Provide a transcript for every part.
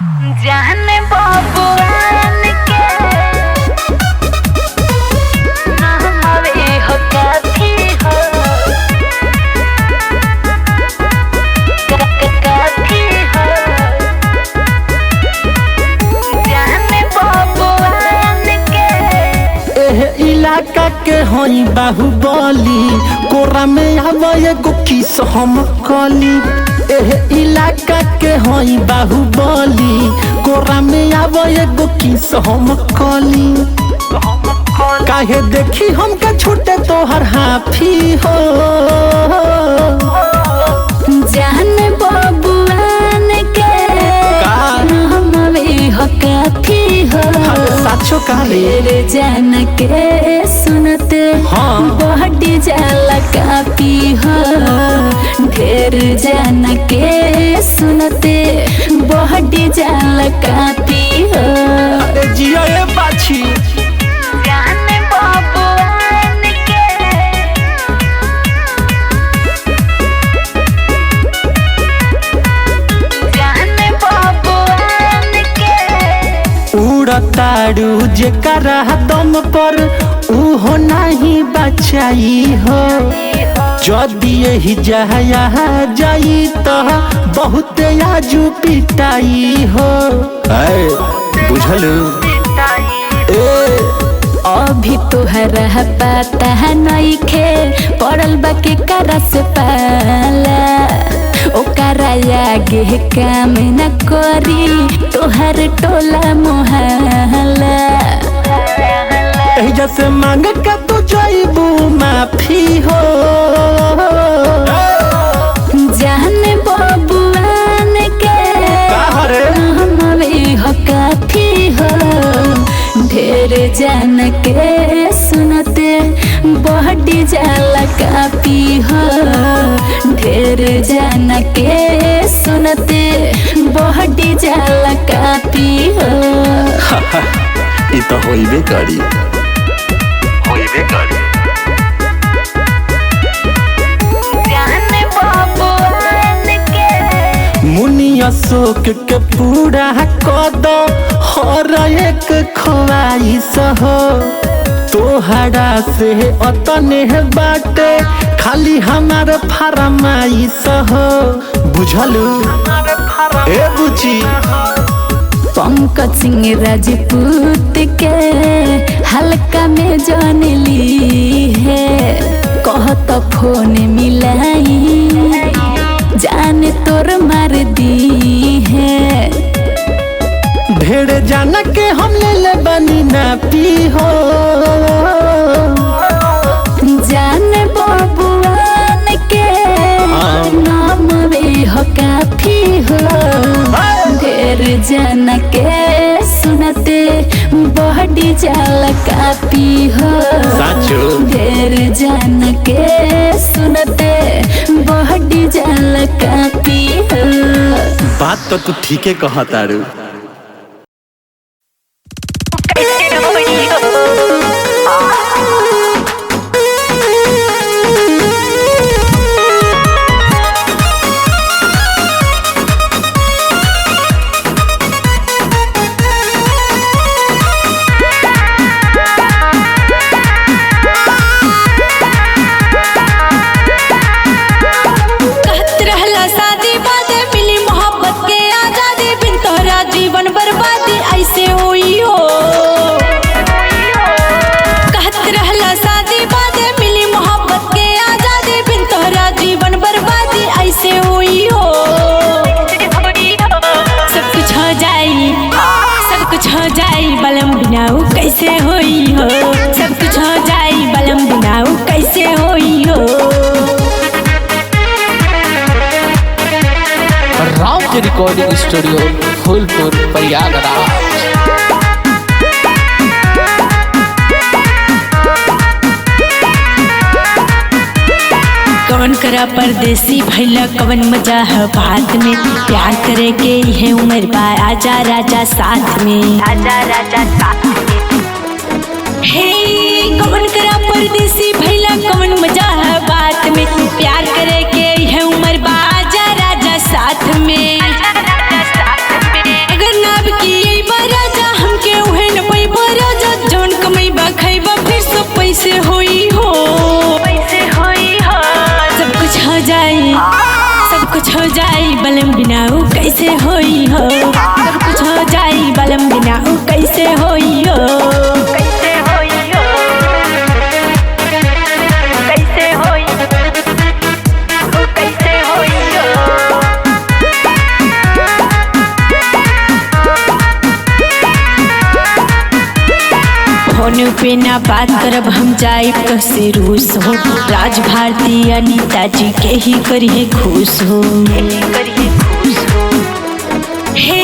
जाने बाबूआन के हमारे हो काफी हो काफी हो जाने बाबूआन के। एह इलाका के हई बाहुबली कोरा में आवा एगो किस हम कली। एह इलाका के हई बाहुबली कोरा में आवा एगो किस हम कली। काहे देखी हमके छूटे तोहर हाफी हो जाने बाबूआन के हमारे हो काफी हो। साचो काले तेरे जान के सुनते हाँ। बहटी जाला काफी हो। ढेर जान के सुनते बहटी जाला काफी हो। अरे जिया ए बाछी जाने बाबूआन के जाने बाबूआन के। उड़तारू जेकरा दम पर उहो नहीं बचाई हो। जदि यही जहाया जाई तो बहुत आजू पिटाई हो। बुझल अभी तोहरा पता नइखे पड़ल बा के करा से पाला। ओकरा आगे काम न करी तोहर टोला मोहल्ला। एहिजा से मांग के तू जाइबू माफी हो। जाने बाबूआन के हमारे हो काफी हो। ढेर जान के सुनते बहटी जाला काफी हो। ढेर जान के सुनते बहटी जाला काफी हो। ई तो होइबे करी जाने बाबूआन के मुनि अशोक के पूरा कद हर एक ख्वाहिश हो। तोहरा से अतने बाटे खाली हमार फरमाइश हो। बुझलू ए बुची पंकज सिंह राजपूत के हल्का में जान ली है। कहत फोन मिलाई जान तोर मार दी है। ढेर जान के हम ले बनी ना पी हो। जान बाबूआन के नाम वे हो काफी हो। ढेर जान के सुनते बहटी जाला काफी हो। साचो ढेर जान के सुनते बहटी जाला काफी हो। बात तो तू ठीके कहतारू। जीवन बर्बादी ऐसे हुई हो। कहत रहला शादी बादे मिली मोहब्बत के आजादी बिन तोहरा जीवन बर्बादी ऐसे हुई हो। सब कुछ हो जाई सब कुछ हो जाई बलम बिनाऊ कैसे होई हो। सब कुछ हो जाई बलम बिनाऊ कैसे होई हो। राव के रिकॉर्डिंग स्टूडियो फूलपुर प्रयागराज। कवन करा परदेसी भैला कवन मजा है बात में। प्यार करे के है उम्र बा आजा राजा साथ में। आजा राजा साथ में हे कवन करा परदेसी भैला कवन मजा है बात में। प्यार करे के है उम्र बा आजा राजा साथ में। अगर जाई बलम बिना ऊ कैसे होई हो, सब कुछ हो जाई बलम बिना ऊ कैसे होई हो, कैसे होई हो, कैसे होई, ऊ कैसे होई हो। फोन पे ना बात करब हम जाए तो से रूस हो, राज भारती अनीता जी के ही करिए खुश हो, हे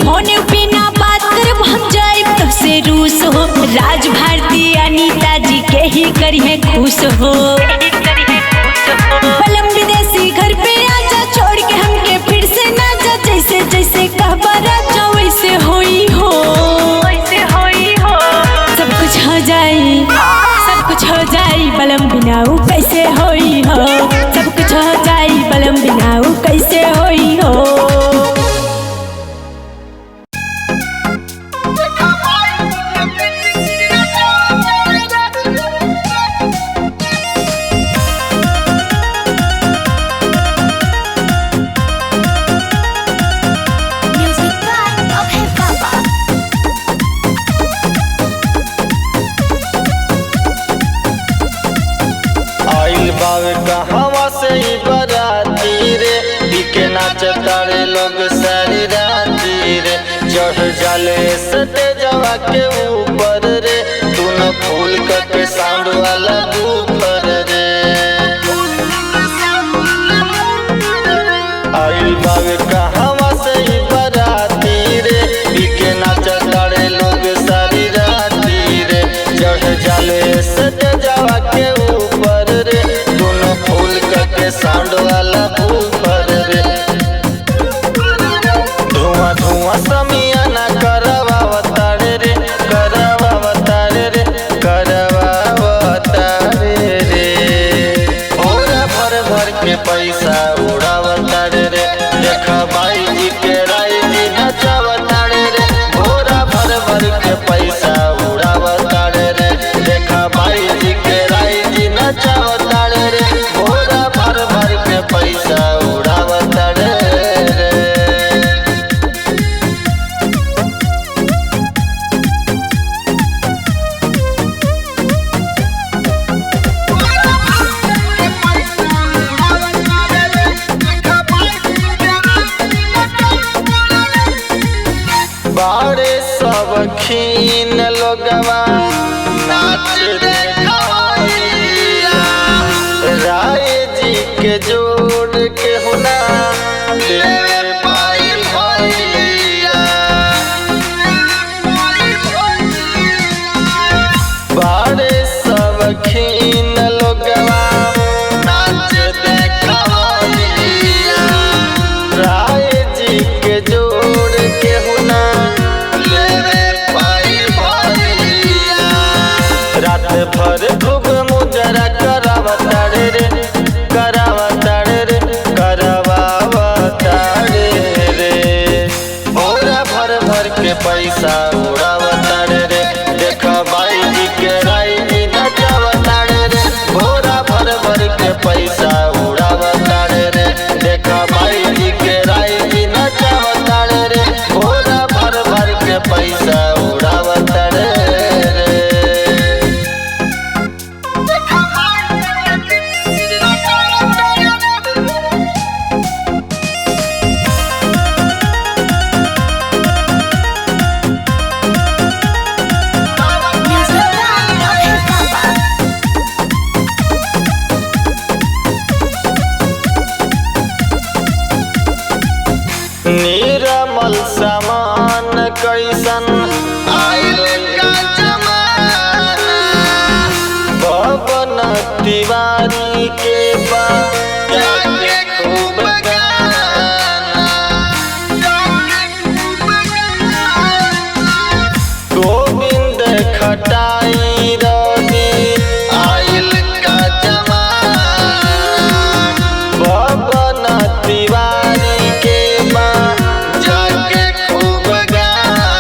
फोन पे ना बात करब हम जाए तो से रूस हो, राज भारती अनीता जी के ही करिए खुश हो। बलम विदेशी घर पे आजा छोड़ के हमके फिर से ना जा, जैसे जैसे कहबा राजा वैसे होई हो, हो जाई सब कुछ हो जाई बलम बिना ऊ कैसे होई हो, सब कुछ हो जाई बलम बिना ऊ कैसे होई हो। कहवा से ही बराती रे, बिके नाच तारे लोग सारी राती रे, चढ़ जाले सटे जवा के ऊपर रे, तू न फूल के साउंड वाला ऊपर रे। आई बावे कहवा से ही बराती रे, बिके नाच तारे लोग सारी राती रे, चढ़ जाले सटे जवा के ऊपर रे, फूल के साउंड वाला ऊपर रे। धुआं धुआं समियाना करवावतारे रे, करवावतारे रे, करवावतारे रे। ओरा भर भर के पैसा उड़ावतारे रे, देखा भाई जी के राय जी नचावतारे रे। ओरा भर भर के पैसा उड़ावतारे रे, देखा भाई जी के राय जी नचावतारे रे। पैसा उड़ावतारे रे। बारे सब खीन लोगवा नाच देखाइया, राय जी के जोड़ के हुना ले पाई भैया। बारे सब खीन लोगवा नाच देखाइया, राय जी के जोड़ के हुना ले पाई भैया। रात भर खूब मुजरा करावतारे रे, करावतारे रे, करवावतारे रे। ओरा भर भर के पैसा उड़ावतारे रे, देखा भाई जी के राय जी नचावतारे रे। ओरा भर भर के पैसा उड़ावतारे रे, देखा भाई जी के राय जी नचावतारे रे। ओरा भर भर के पैसा उड़ावतारे रे। निरमल सामान कैसन आइल का जमाना, पवन तिवारी के बा जाके खूब गाना। गोविंद खटाई रवि आइल का जमाना, पवन तिवारी के बा जाके खूब गाना।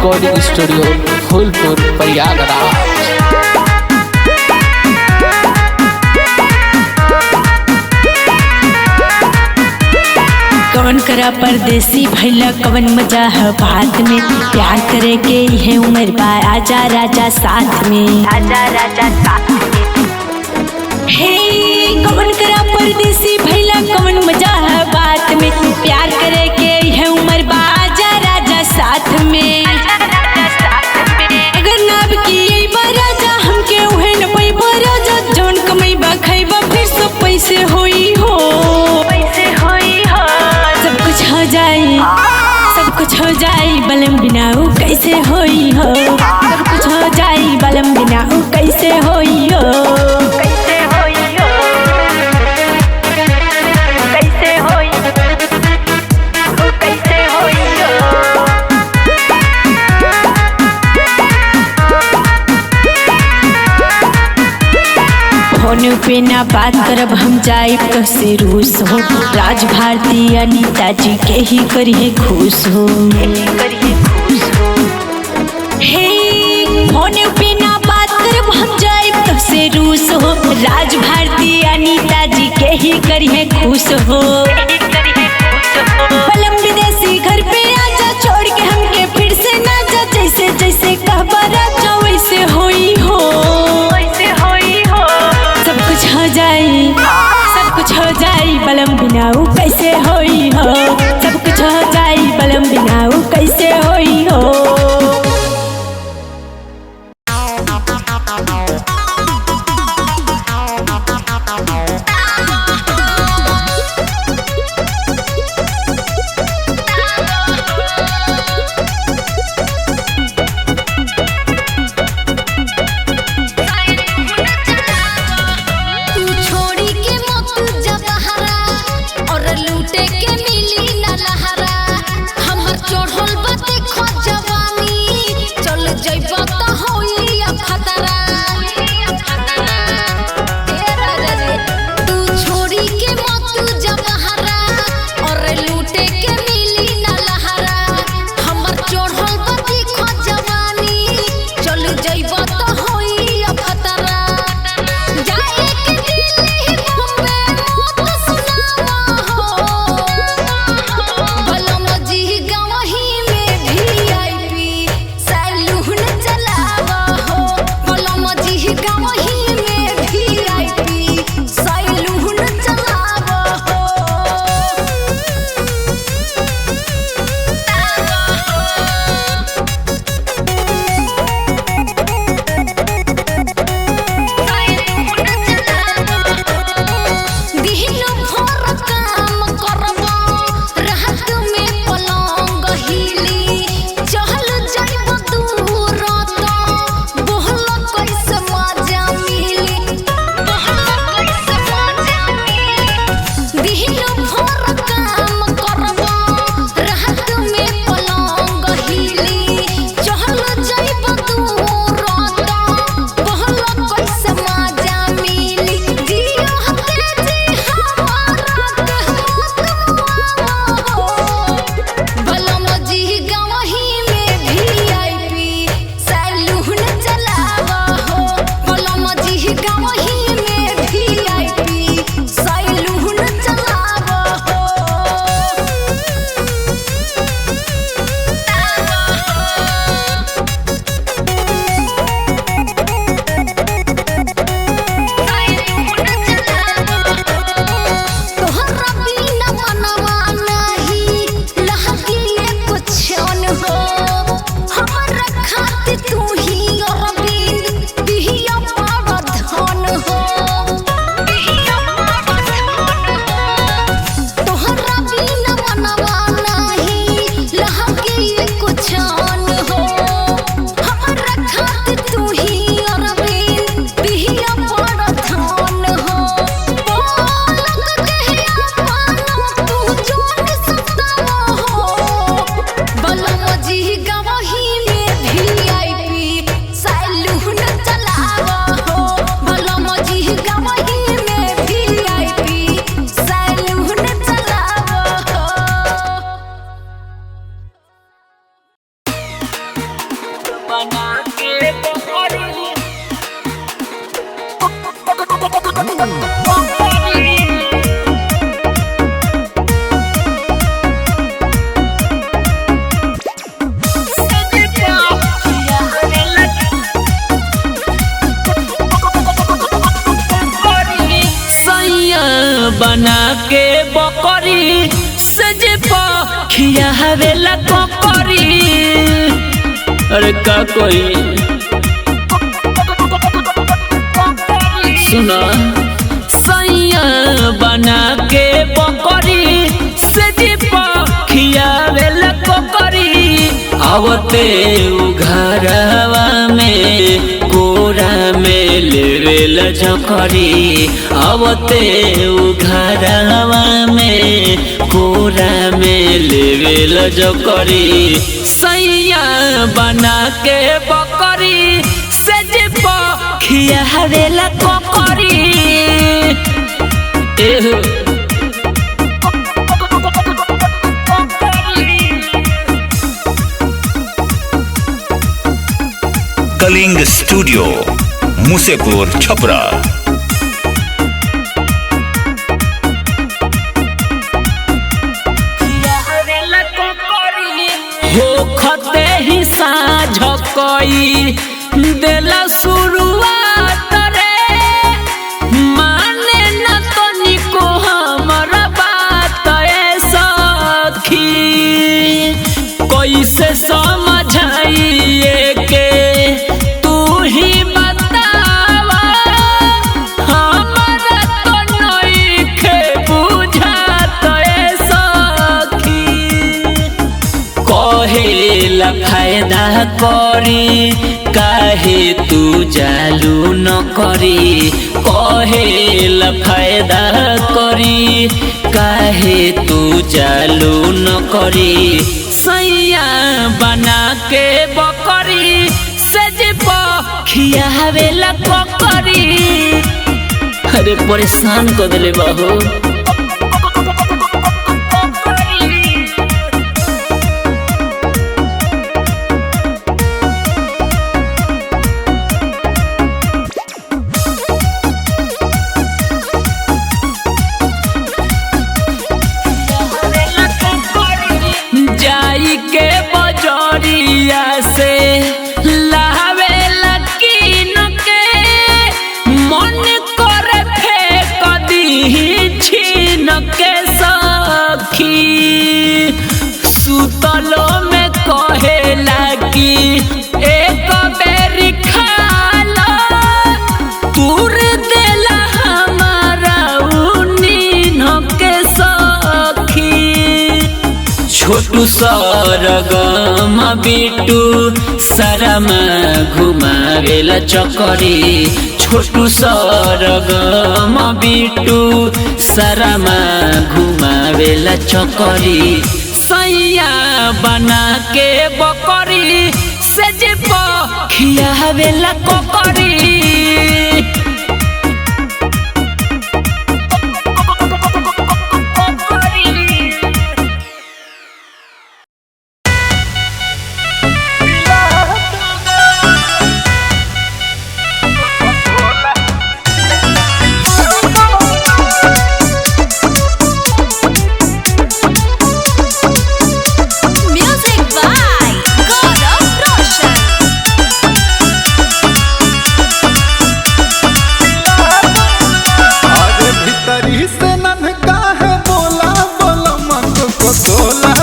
Recording studio Phulpur Prayagraj. कौन करा परदेसी भैला कवन मजा है बात में, प्यार करे के है उम्र बा आजा राजा साथ में, आजा राजा साथ में। हे कौन करा परदेसी भैला कवन मजा है बात में, प्यार करे के है उम्र बा आजा राजा साथ में। अगर नाब की राजा हमके उहे न पैबा राजा, जौन कमैबा खैबा फिर सब पैसे होई हो, पैसे होई हो। सब कुछ हो जाई, सब कुछ हो जाई बलम बिना ऊ कैसे होई हो, सब कुछ हो जाई बलम बिना ऊ कैसे होई हो, कैसे होई हो, कैसे होई, ऊ कैसे होई हो। फोन पे ना बात करब हम जाए तो से रूस हो, राज भारती अनीता जी के ही करिए खुश हो, हे फोन पे ना बात करब हम जाए तो से रूस हो, राज भारती अनीता जी के ही करिए खुश हो। बलम विदेशी घर पे आजा, छोड़ के हमके फिर से ना जा, जैसे जैसे कहबा राजा वैसे होई हो, वैसे होई हो। सब कुछ हो जाई, सब कुछ हो जाई बलम बिना ऊ कैसे होई हो, सब कुछ हो जाई बलम बिना ऊ कैसे होई हो। तू छोड़ी के मत जा बहरा, और लूटे के मिली ना खिया हवेला कोकरी। अरे का कोई सुना सैया बना के बकरी से दीपा खियावेला कोकरी। आवते उघरवा में कोरा में लेवेला झकरी। आवते उघरवा में कोरा में लेवेला झकरी। सैया बना के बकरी से दीपा खियावेला कोकरी। कलिंग स्टूडियो मुसेपुर छपरा। हो खते ही साँझ कोई देला शुरुआत रे। माने न तो निको हमरा बात ए सखी। कैसे समझाइए के तू ही बतावा। हमरा तो नइखे बुझात ए सखी। कहेला फायदा करी काहे तू जालू न करी। कहेला फायदा करी काहे तू जालू न करी। सैया बना के बकरी से दीपा खियावेला कोकरी। अरे परेशान कर दिले बाहो। जाई के बजरिया से लावेला कीन के। मन करे फेंक दीही छीन के सखी। सुतलो में कहेला कि एक बेरी खाला। तूर देला हमारा नीन के सखी। छोटू सरगम बिटू सारामा घुमावेला चकरी। छोटू सरगम बिटू सारामा घुमावेला चकरी। सैया बना के बकरी से दीपा खियावेला कोकरी। Music by Gaurav Roshan. अरे भीतरी से नन्हका है बोला बोला मन को तोला।